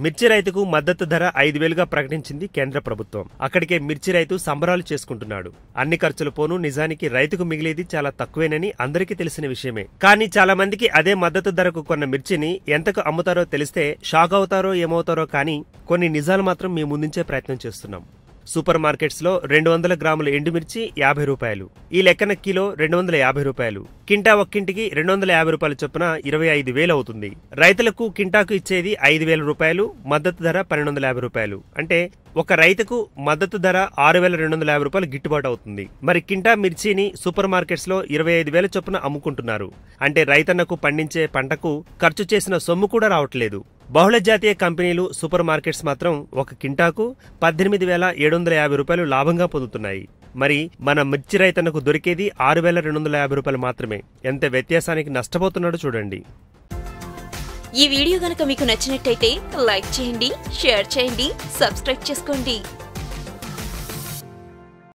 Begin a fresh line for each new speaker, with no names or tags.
మిర్చి రైతుకు మద్దతు ధర 5,000గా ప్రకటించింది కేంద్ర ప్రభుత్వం. అక్కడికే మిర్చి రైతు సంబరాలు చేసుకుంటున్నాడు. అన్ని ఖర్చులు పోను నిజానికి రైతుకు మిగిలేది చాలా తక్కువేనని అందరికీ తెలిసిన విషయమే. కానీ చాలా మందికి అదే మద్దతు ధరకు కొన్న మిర్చిని ఎంతకు అమ్ముతారో తెలిస్తే షాక్ అవుతారో ఏమవుతారో కానీ కొన్ని నిజాలు మాత్రం మీ ముందుంచే ప్రయత్నం చేస్తున్నాం. సూపర్ మార్కెట్స్ లో 200 గ్రాముల ఎండుమిర్చి 50 రూపాయలు. ఈ లెక్కన కిలో 250 రూపాయలు. కింటా ఒక్కింటికి 250 రూపాయల చొప్పున 25,000 అవుతుంది. రైతులకు కింటాకు ఇచ్చేది 5,000 రూపాయలు, మద్దతు ధర 1,250 రూపాయలు. అంటే ఒక రైతుకు మద్దతు ధర 6,250 రూపాయలు గిట్టుబాటు అవుతుంది. మరి కింటా మిర్చిని సూపర్ మార్కెట్స్ లో 25,000 చొప్పున అమ్ముకుంటున్నారు. అంటే రైతన్నకు పండించే పంటకు ఖర్చు చేసిన సొమ్ము కూడా రావట్లేదు. బహుళ జాతీయ కంపెనీలు సూపర్ మార్కెట్స్ మాత్రం ఒక కింటాకు 18,750 రూపాయలు లాభంగా పొందుతున్నాయి. మరి మన మిర్చి రైతన్నకు దొరికేది 6,250 రూపాయలు మాత్రమే. ఎంత వ్యత్యాసానికి నష్టపోతున్నాడో చూడండి.
ఈ వీడియో గనుక మీకు నచ్చినట్టయితే లైక్ చేయండి, షేర్ చేయండి, సబ్స్క్రైబ్ చేసుకోండి.